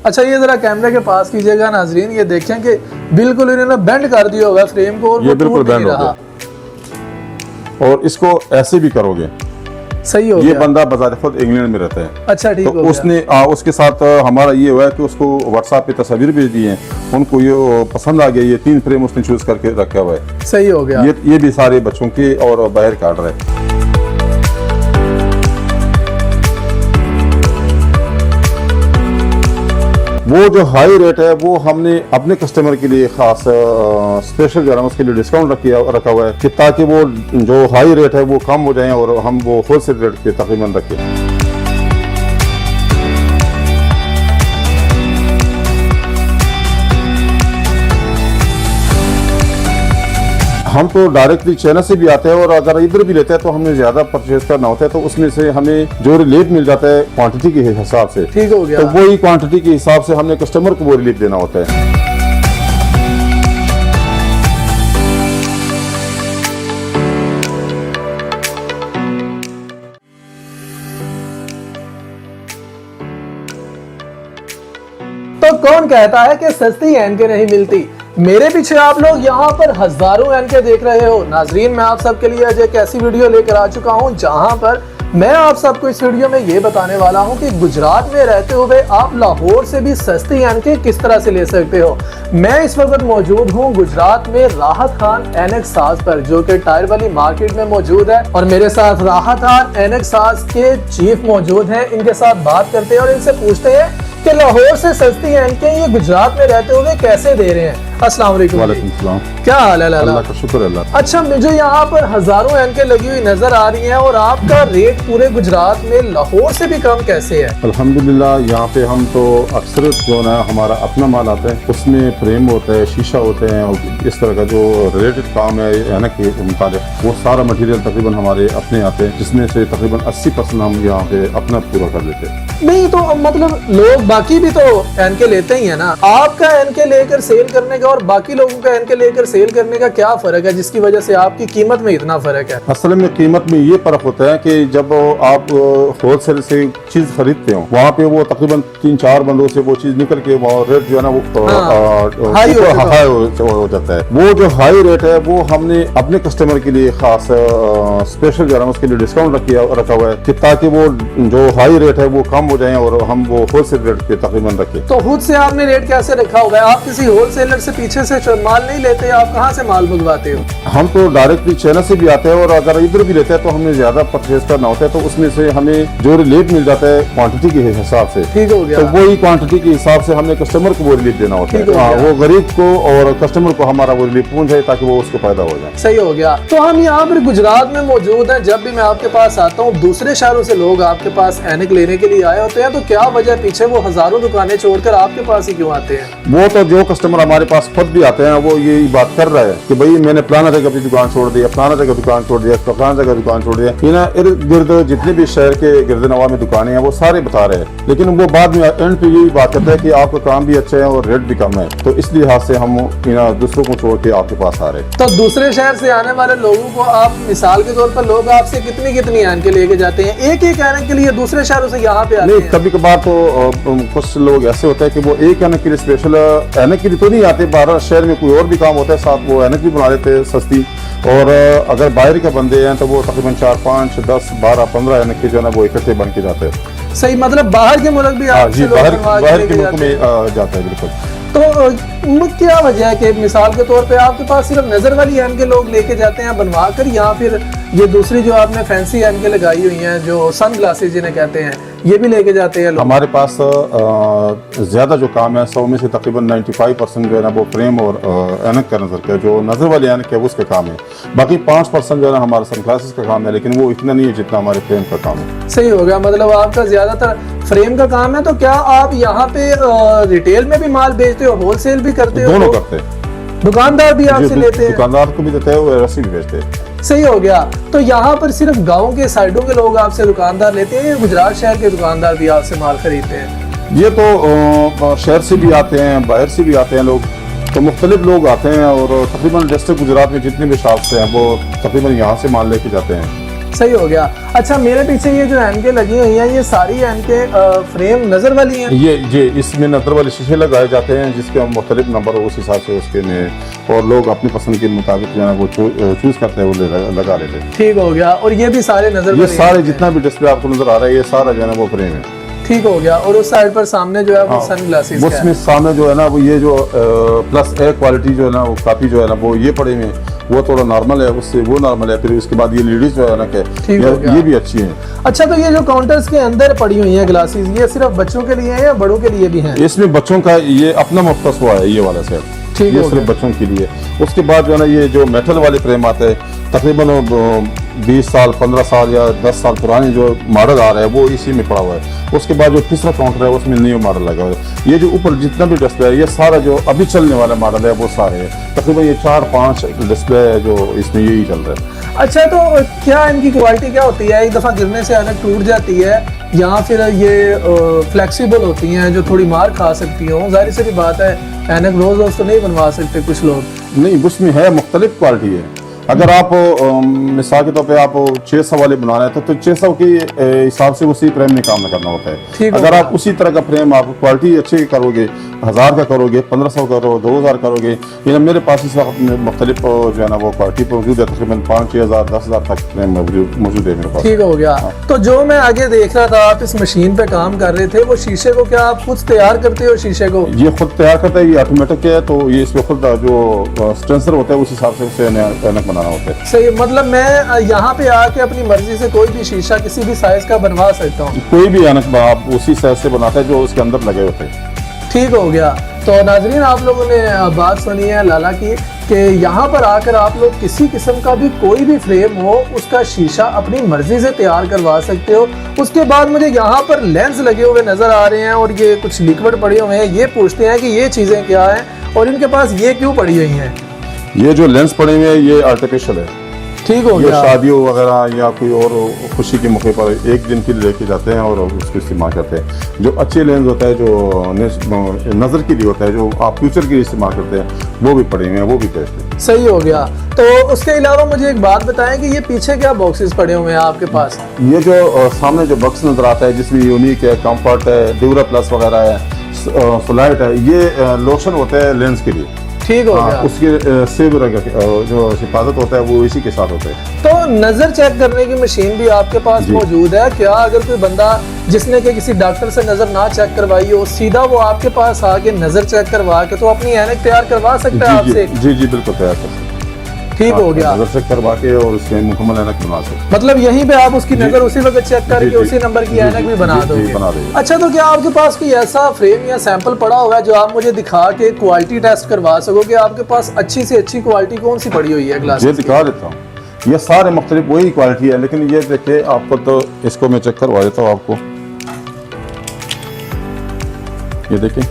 अच्छा ये जरा कैमरे के पास कीजिएगा नाजरीन, ये देखें कि बिल्कुल इन्होंने बेंड कर दिया होगा फ्रेम को और ये वो बिल्कुल टूट नहीं बेंड हो रहा। गया। और इसको ऐसे भी करोगे, सही हो ये गया। बंदा बाजार खुद इंग्लैंड में रहता है। अच्छा ठीक तो हो गया। उसने उसके साथ हमारा ये हुआ है कि उसको व्हाट्सएप पे तस्वीर भेज दी है, उनको ये पसंद आ गया, ये 3 फ्रेम उसने चूज करके रखा हुआ है। सही हो गया। ये भी सारे बच्चों के और बाहर काट रहे हैं। वो जो हाई रेट है वो हमने अपने कस्टमर के लिए खास स्पेशल जो है ना उसके लिए डिस्काउंट रखा हुआ है कि ताकि वो जो हाई रेट है वो कम हो जाए और हम वो होलसेल रेट पे तकरीबन रखें। हम तो डायरेक्टली चाइना से भी आते हैं और अगर इधर भी लेते हैं तो हमें ज्यादा परचेज करना होता है, तो उसमें से हमें जो रिलीफ मिल जाता है क्वांटिटी के हिसाब से। ठीक हो गया। तो वही क्वांटिटी के हिसाब से हमने कस्टमर को वो रिलीफ देना होता है। तो कौन कहता है कि सस्ती एनके नहीं मिलती। मेरे पीछे आप लोग यहाँ पर हजारों एनके देख रहे हो। नाजरीन मैं आप सबके लिए आज एक ऐसी वीडियो लेकर आ चुका हूँ जहाँ पर मैं आप सबको इस वीडियो में ये बताने वाला हूँ कि गुजरात में रहते हुए आप लाहौर से भी सस्ती एनके किस तरह से ले सकते हो। मैं इस वक्त मौजूद हूँ गुजरात में राहत खान एनेक्स साज पर, जो कि टायर वाली मार्केट में मौजूद है, और मेरे साथ राहत खान एनेक्स साज के चीफ मौजूद हैं। इनके साथ बात करते हैं और इनसे पूछते हैं कि लाहौर से सस्ती एनके ये गुजरात में रहते हुए कैसे दे रहे हैं। अस्सलाम वालेकुम। वालेकुम सलाम। क्या हाल है लाला? अल्लाह का शुक्र है अल्लाह। अच्छा मुझे यहाँ पर हजारों एनके लगी हुई नजर आ रही हैं और आपका रेट पूरे गुजरात में लाहौर से भी कम कैसे है? अल्हम्दुलिल्लाह यहाँ पे हम तो अक्सर जो है हमारा अपना माल आता है, उसमें फ्रेम होता है, शीशा होते हैं और इस तरह का जो रिलेटेड काम है एनक के मुताबिक वो सारा मटेरियल तकरीबन हमारे अपने आते हैं, जिसमें से तकरीबन 80% हम यहाँ पे अपना पूरा कर लेते हैं। नहीं तो मतलब लोग बाकी भी तो एनके लेते ही है ना, आपका एनके लेकर सेल करने का और बाकी लोगों का एनके लेकर सेल करने का क्या फर्क है जिसकी वजह से आपकी कीमत में इतना फर्क है? असल में कीमत में ये फर्क होता है कि जब आप होलसेल से चीज खरीदते हो वहाँ पे वो तकरीबन 3-4 बंदों से वो चीज निकल के वो रेट जो है ना वो हाई हो जाता है। वो जो हाई रेट है वो हमने अपने कस्टमर के लिए खास स्पेशल जो है ना उसके लिए डिस्काउंट रखा हुआ है कि ताकि वो जो हाई रेट है वो कम हो जाए और हम वो होलसेल रेट पे तकरीबन रखें। तो खुद से आपने रेट कैसे रखा हुआ है? आप किसी होलसेलर से पीछे से माल नहीं लेते, आप कहाँ से माल मंगवाते हो? हम तो डायरेक्टली चाइना से भी आते हैं और अगर इधर भी लेते हैं तो हमें ज्यादा परचेज करना होता है, तो उसमें से हमें जो रिलीफ मिल जाता है क्वांटिटी के हिसाब से। ठीक हो गया। तो वही क्वांटिटी के हिसाब से हमने कस्टमर को वो रिलीफ देना होता है। वो गरीब को और कस्टमर को हमारा वो रिलीफ पहुंच जाए ताकि वो उसको फायदा हो जाए। सही हो गया। तो हम यहाँ पर गुजरात में मौजूद हैं, जब भी मैं आपके पास आता हूँ दूसरे शहरों से लोग आपके पास एनक लेने के लिए आए होते हैं, तो क्या वजह पीछे वो हजारों दुकानें छोड़कर आपके पास ही क्यों आते हैं? वो तो जो कस्टमर हमारे पास खुद भी आते हैं वो ये बात कर रहा है कि भाई मैंने फलाना जगह अपनी दुकान छोड़ दिया, फलाना जगह दुकान छोड़ दिया, फलाना जगह दुकान छोड़ दिया। ये ना इर्द गिर्द जितने भी शहर के गिरदनवा में दुकानें हैं वो सारे बता रहे हैं, लेकिन वो बाद में एंड पे यही बात करते हैं कि आपका काम भी अच्छा है और रेट भी कम है। तो इस लिहाज से हम दूसरों को छोड़ के आपके पास आ रहे हैं। तो दूसरे शहर से आने वाले लोगों को आप मिसाल के तौर पर लोग आपसे कितनी कितनी एनके लेके जाते हैं? एक ही एनक के लिए दूसरे शहरों से यहाँ पे आते हैं? कभी कभार तो कुछ लोग ऐसे होते हैं कि वो एक एनक के लिए स्पेशल एनक के लिए तो नहीं आते, 12 शहर में कोई और भी काम होता है साथ वो एनक भी बना लेते हैं सस्ती। और अगर बाहर के बंदे हैं तो वो तकरीबन 4, 5, 10, 12, 15 एनक के जो है ना वो इकट्ठे बन के जाते हैं। सही, मतलब बाहर के मुल्क भी आपसे लोग बाहर के मुल्क में जाता है। बिल्कुल। तो क्या वजह है कि मिसाल के तौर पे आपके पास सिर्फ नजर वाली एनके लोग लेके जाते हैं बनवा कर, या फिर ये दूसरी जो आपने फैंसी एनके लगाई हुई हैं जो सन ग्लासेस जिन्हें कहते हैं, ये भी लेके जाते हैं लोग? हमारे पास ज्यादा जो काम है 100 में से तकरीबन 95% जो है ना वो फ्रेम और एनक का नजर का जो नजर वाले एनक है उसका काम है। बाकी 5% जो है ना हमारा सन ग्लासेस का काम है, लेकिन वो इतना नहीं है जितना हमारे फ्रेम का काम है। सही हो गया। मतलब आपका ज्यादातर फ्रेम का काम है। तो क्या आप यहाँ पे रिटेल में भी माल बेचते हो, होलसेल भी करते हो? दोनों करते हैं। दुकानदार भी आपसे लेते हैं? दुकानदार को भी देते हैं और रस्सी भी बेचते हैं। सही हो गया। तो यहाँ पर सिर्फ गाँव के साइडों के लोग आपसे दुकानदार लेते हैं, गुजरात शहर के दुकानदार भी आपसे माल खरीदते हैं? ये तो शहर से भी आते हैं, बाहर से भी आते हैं लोग, तो मुख्तलिफ लोग आते हैं और तकरीबन डिस्ट्रिक्ट गुजरात में जितने भी शॉप्स हैं वो तकरीबन यहाँ से माल लेके जाते हैं। सही हो गया। अच्छा, मेरे पीछे ये जो ऐनकें लगी हुई हैं, ये सारी ऐनकें फ्रेम नजर वाली हैं? ये इसमें नजर वाले शीशे लगाए जाते हैं जिसके हम मुख्तलिफ नंबर हो उस हिसाब से उसके में, और लोग अपनी पसंद के मुताबिक जो है वो चूज करते हैं, वो लगा लेते हैं। ठीक हो गया। और ये भी सारे नजर ये वाले सारे हैं? जितना भी डिस्प्ले आपको नजर आ रहा है ये सारा जो है ना वो फ्रेम है। ठीक हो गया। और उस साइड पर सामने जो है वो हाँ, सन ग्लासेस का उसमें है। सामने जो है ना वो ये जो प्लस ए क्वालिटी जो है ना वो काफी जो है ना वो ये पड़े हुए हैं, वो थोड़ा नॉर्मल है, उससे वो नॉर्मल है। फिर उसके बाद ये लेडीज जो है ना ठीक हो गया। ये भी अच्छी है। अच्छा, तो ये जो काउंटर्स के अंदर पड़ी हुई हैं ग्लासेस, ये सिर्फ बच्चों के लिए है या बड़ों के लिए भी हैं? इसमें बच्चों का ये अपना मुख्तस हुआ है ये वाला सेट, ठीक ये हो सिर्फ गया। बच्चों के लिए। उसके बाद जो है ना ये जो मेटल वाले फ्रेम आते हैं तकरीबन 20 साल 15 साल या 10 साल पुराने जो मॉडल आ रहा है वो इसी में पड़ा हुआ है। उसके बाद जो तीसरा काउंटर है उसमें न्यू मॉडल लगा हुआ है। ये जो ऊपर जितना भी डिस्प्ले है ये सारा जो अभी चलने वाला मॉडल है वो सारे है तकरीबन ये 4-5 डिस्प्ले है जो इसमें यही चल रहा है। अच्छा, तो क्या इनकी क्वालिटी क्या होती है? एक दफ़ा गिरने से ऐनक टूट जाती है या फिर ये फ्लेक्सिबल होती हैं जो थोड़ी मार खा सकती हों? जाहिर सी बात है, ऐनक रोज़ रोज़ तो नहीं बनवा सकते कुछ लोग। नहीं, उसमें है मुख्तलिफ क्वालिटी है। अगर आप मिसाल के तौर पे आप 600 वाले बना रहे हैं तो 600 के हिसाब से उसी फ्रेम में काम करना होता है। अगर आप उसी तरह का फ्रेम आप क्वालिटी अच्छी करोगे, 1000 का करोगे, 1500 करो, 2000 करोगे, या मेरे पास इस वक्त मुख्तलिफ जो है ना वो क्वालिटी मौजूद है, तकरीबन 5-6 हज़ार 10 हज़ार तक फ्रेम मौजूद है मेरे पास। ठीक हो गया। तो जो मैं आगे देख रहा था, आप इस मशीन पे काम कर रहे थे, वो शीशे को क्या आप खुद तैयार करते हो? शीशे को ये खुद तैयार करता है, ये ऑटोमेटिक है, तो ये इसमें खुद जो स्टेंसर होता है उस हिसाब से उसे ऐनक बनाना होता है। सही, मतलब मैं यहाँ पे आके अपनी मर्जी से कोई भी शीशा किसी भी साइज का बनवा सकता हूँ? कोई भी ऐनक आप उसी साइज से बनाता है जो उसके अंदर लगे होते हैं। ठीक हो गया। तो नाजरीन, आप लोगों ने बात सुनी है लाला की कि यहाँ पर आकर आप लोग किसी किस्म का भी कोई भी फ्रेम हो उसका शीशा अपनी मर्जी से तैयार करवा सकते हो। उसके बाद मुझे यहाँ पर लेंस लगे हुए नजर आ रहे हैं और ये कुछ लिक्विड पड़े हुए हैं। ये पूछते हैं कि ये चीज़ें क्या हैं और इनके पास ये क्यों पड़ी हुई हैं? ये जो लेंस पड़े हुए हैं ये आर्टिफिशियल है। ठीक हो ये गया। शादियों वगैरह या कोई और खुशी के मौके पर एक दिन के लिए लेके जाते हैं और उसको इस्तेमाल करते हैं। जो अच्छे लेंस होता है जो नज़र के लिए होता है जो आप फ्यूचर के लिए इस्तेमाल करते हैं वो भी पड़े हुए हैं, वो भी बेस्ट है। सही हो गया। तो उसके अलावा मुझे एक बात बताएं कि ये पीछे क्या बॉक्सेस पड़े हुए हैं आपके पास? ये जो सामने जो बक्स नजर आता है जिसमें यूनिक है, कंफर्ट है, ड्यूरा प्लस वगैरह है, सोलाइट है, ये लोशन होता है लेंस के लिए। ठीक हो गया। उसके से जो हिफाजत होता है वो इसी के साथ होता है। तो नजर चेक करने की मशीन भी आपके पास मौजूद है क्या? अगर कोई बंदा जिसने कि किसी डॉक्टर से नजर ना चेक करवाई हो, सीधा वो आपके पास आके नजर चेक करवा के तो अपनी ऐनक तैयार करवा सकता है आपसे? जी जी बिल्कुल तैयार कर सकते हैं। ठीक हो गया। नजर चेक करवा के और उसके मुकम्मल ऐनक बना सकते। मतलब यहीं पे आप उसकी नजर उसी वक्त चेक करके उसी नंबर की ऐनक भी बना दोगे? बना देंगे। अच्छा, तो क्या आपके पास कोई ऐसा फ्रेम या सैंपल पड़ा हुआ है जो आप मुझे दिखा के क्वालिटी टेस्ट करवा सकोगे? आपके पास अच्छी से अच्छी क्वालिटी कौन सी पड़ी हुई है ग्लास? ये दिखा देता हूँ। ये सारे मुख्तलिफ वही क्वालिटी है, लेकिन ये देखिए आपको तो इसको मैं चेक करवा देता हूँ आपको। ये देखिए,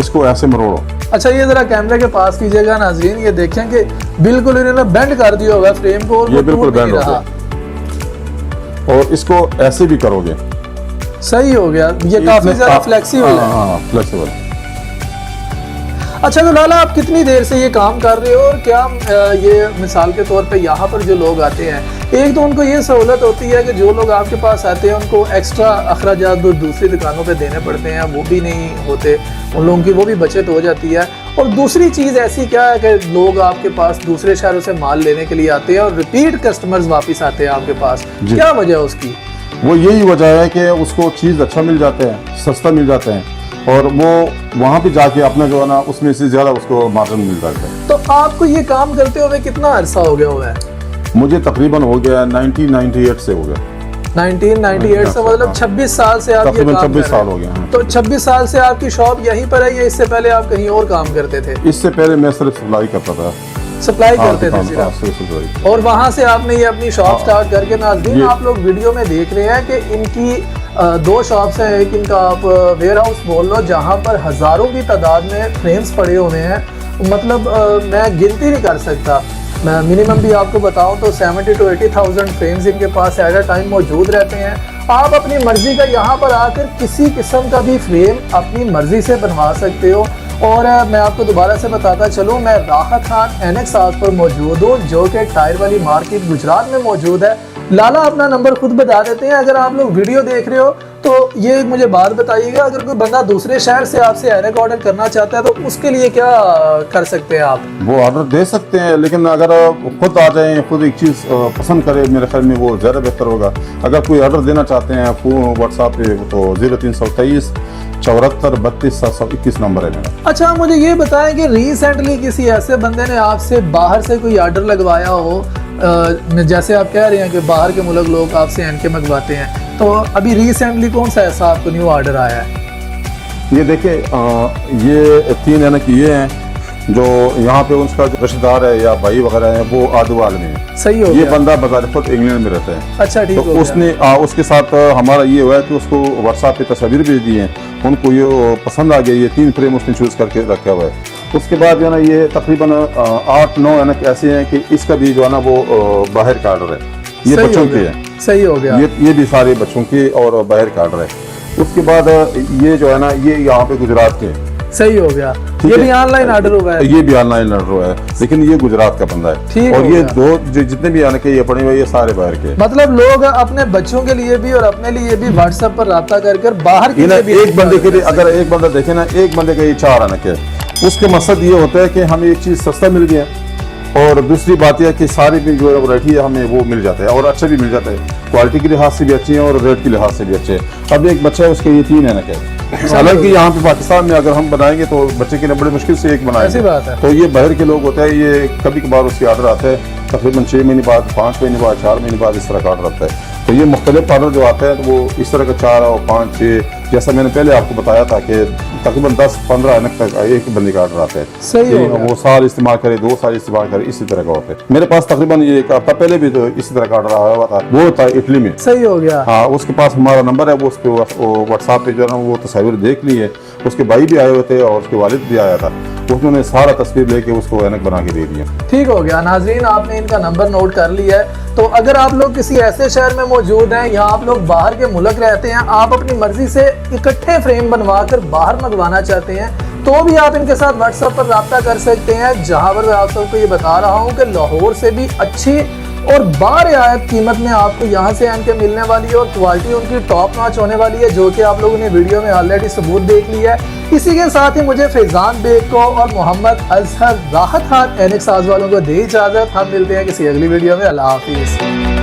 इसको ऐसे मरोड़ो। अच्छा, ये जरा कैमरे के पास कीजिएगा नाजरीन, ये देखें कि बिल्कुल इन्होंने बेंड कर दिया होगा फ्रेम को और ये वो बिल्कुल टूट नहीं बेंड हो रहा। गया। और इसको ऐसे भी करोगे, सही हो गया। ये काफी ज्यादा फ्लेक्सिबल है। हाँ, फ्लेक्सिबल। अच्छा, तो लाला आप कितनी देर से ये काम कर रहे हो और क्या ये मिसाल के तौर पे यहाँ पर जो लोग आते हैं, एक तो उनको ये सहूलत होती है कि जो लोग आपके पास आते हैं उनको एक्स्ट्रा अखराजात जो दूसरी दुकानों पे देने पड़ते हैं वो भी नहीं होते, उन लोगों की वो भी बचत हो जाती है। और दूसरी चीज़ ऐसी क्या है कि लोग आपके पास दूसरे शहरों से माल लेने के लिए आते हैं और रिपीट कस्टमर्स वापस आते हैं आपके पास, क्या वजह है उसकी? वो यही वजह है कि उसको चीज़ अच्छा मिल जाते हैं, सस्ता मिल जाते हैं और वो वहाँ पे जाके अपना जो है ना उसमें से ज़्यादा उसको मार्जिन मिल जाता है। तो आपको ये काम करते हुए कितना अरसा हो गया हुआ है? मुझे तकरीबन हो गया 1998 से हो गया। 1998 से मतलब 26 साल से आप ये तकरीबन काम 26 कर रहे साल हैं। हो गया। हाँ। तो 26 साल से आपकी शॉप यहीं पर है या इससे पहले आप कहीं और काम करते थे? इससे पहले मैं सिर्फ सप्लाई करता था। सप्लाई हाँ, करते थे हाँ, सिर्फ? सिर्फ सप्लाई। और वहां से आपने ये अपनी शॉप स्टार्ट करके नाज़रीन आप लोग वीडियो में देख रहे हैं कि इनकी 2 शॉप्स हैं। एक इनका आप वेयर हाउस बोल लो जहाँ पर हज़ारों की तादाद में फ्रेम्स पड़े हुए हैं, मतलब मैं गिनती नहीं कर सकता। मैं मिनिमम भी आपको बताऊं तो 70 to 80,000 फ्रेम्स इनके पास एट अ टाइम मौजूद रहते हैं। आप अपनी मर्जी का यहाँ पर आकर किसी किस्म का भी फ्रेम अपनी मर्जी से बनवा सकते हो। और मैं आपको दोबारा से बताता चलूँ, मैं राहत खान एनेक्स हाउस पर मौजूद हूँ जो कि टायर वाली मार्केट गुजरात में मौजूद है। लाला अपना नंबर खुद बता देते हैं। अगर आप लोग वीडियो देख रहे हो तो ये मुझे बात बताइएगा, अगर कोई बंदा दूसरे शहर से आपसे ऐनक ऑर्डर करना चाहता है तो उसके लिए क्या कर सकते हैं आप? वो ऑर्डर दे सकते हैं, लेकिन अगर खुद आ जाएं, खुद एक चीज़ पसंद करें, मेरे ख्याल में वो ज़्यादा बेहतर होगा। अगर कोई ऑर्डर देना चाहते हैं व्हाट्सएप पे तो 0323 74 32 721 नंबर है मेरा। अच्छा, मुझे ये बताएं कि रिसेंटली किसी ऐसे बंदे ने आपसे बाहर से कोई ऑर्डर लगवाया हो, जैसे आप कह रहे हैं कि बाहर के मुल्क लोग आपसे एनके मंगवाते हैं, तो अभी रिसेंटली कौन सा ऐसा आपको न्यू ऑर्डर आया है? ये देखिए, ये 3 एनक ये हैं जो यहाँ पे उसका जो रिश्तेदार है या भाई वगैरह है वो आदुवाल में है। सही हो ये गया। बंदा बजारे खुद इंग्लैंड में रहता है। अच्छा, ठीक तो हो गया। उसने उसके साथ हमारा ये हुआ है कि उसको व्हाट्सएप पे तस्वीर भेज दी है, उनको ये पसंद आ गया। ये 3 फ्रेम उसने चूज़ करके रखा हुआ है। उसके बाद जो है ना ये तकरीबन 8-9 एनक ऐसे हैं कि इसका भी जो है ना वो बाहर का ऑर्डर है। ये सही बच्चों हो के गया। हैं, सही हो गया। ये भी सारे बच्चों के और बाहर का ऑर्डर है। उसके बाद ये जो है ना ये यहाँ पे गुजरात के हैं। सही हो गया। ठीक ये है। भी ऑनलाइन ऑर्डर हुआ है? ये भी ऑनलाइन ऑर्डर हुआ है, लेकिन ये गुजरात का बंदा है। ठीक और हो ये गया। दो जितने भी आने के ये पड़े हुए ये सारे बाहर के हैं। मतलब लोग अपने बच्चों के लिए भी और अपने लिए भी व्हाट्सएप पर राब्ता कर बाहर के ये ना लिए भी एक बंदे के लिए, अगर एक बंदा देखे ना, एक बंदे के ये 4 आने के, उसके मकसद ये होता है कि हमें एक चीज़ सस्ता मिल गया, और दूसरी बात यह है कि सारी भी जो वैरायटी है हमें वो मिल जाता है और अच्छा भी मिल जाता है। क्वालिटी के लिहाज से भी अच्छी है और रेट के लिहाज से भी अच्छे हैं। अब एक बच्चा है उसके ये 3 एनक है। हालांकि यहाँ पे पाकिस्तान में अगर हम बनाएंगे तो बच्चे के लिए बड़ी मुश्किल से एक बनाएंगे। ऐसी बात है। तो ये बाहर के लोग होते हैं, ये कभी कभार उसके ऑर्डर आता है तकरीबन 6 महीने बाद, 5 महीने बाद, 4 महीने बाद इस तरह का ऑर्डर आता है। तो ये मुख्तलिफ ऑर्डर जो आते हैं तो वो इस तरह का 4 और 5, 6, जैसा मैंने पहले आपको बताया था कि तकरीबन 10-15 एनक तक एक बंदे का ऑर्डर आता है। सही हो गया। वो साल इस्तेमाल करे, 2 साल इस्तेमाल करे, इसी तरह का होता है। मेरे पास तकरीबन ये 1 हफ्ता पहले भी तो इसी तरह का ऑर्डर आया हुआ था, वो था इटली में। सही हो गया। हाँ, उसके पास हमारा नंबर है, वो उसके व्हाट्सएप पे जो है ना वो तस्वीर देख ली है। उसके भाई भी आए हुए थे और उसके वालिद भी आया था, उन्होंने सारा तस्वीर लेके उसको एनक बना के दे दिया। ठीक हो गया। नाजरीन, आपने इनका नंबर नोट कर लिया है। तो अगर आप लोग किसी ऐसे शहर में मौजूद हैं या आप लोग बाहर के मुल्क रहते हैं, आप अपनी मर्जी से इकट्ठे फ्रेम बनवा कर बाहर मंगवाना चाहते हैं, तो भी आप इनके साथ व्हाट्सएप पर रब्ता कर सकते हैं। जहां पर मैं आप सबको ये बता रहा हूँ कि लाहौर से भी अच्छी और बारियायत कीमत में आपको यहाँ से एनके मिलने वाली है और क्वालिटी उनकी टॉप नॉच होने वाली है, जो कि आप लोगों ने वीडियो में ऑलरेडी सबूत देख लिया है। इसी के साथ ही मुझे फैजान बेग को और मोहम्मद अजहर राहत हाथ एनक साज वालों को दे इजाजत। हम मिलते हैं किसी अगली वीडियो में। अल्लाह हाफिज़।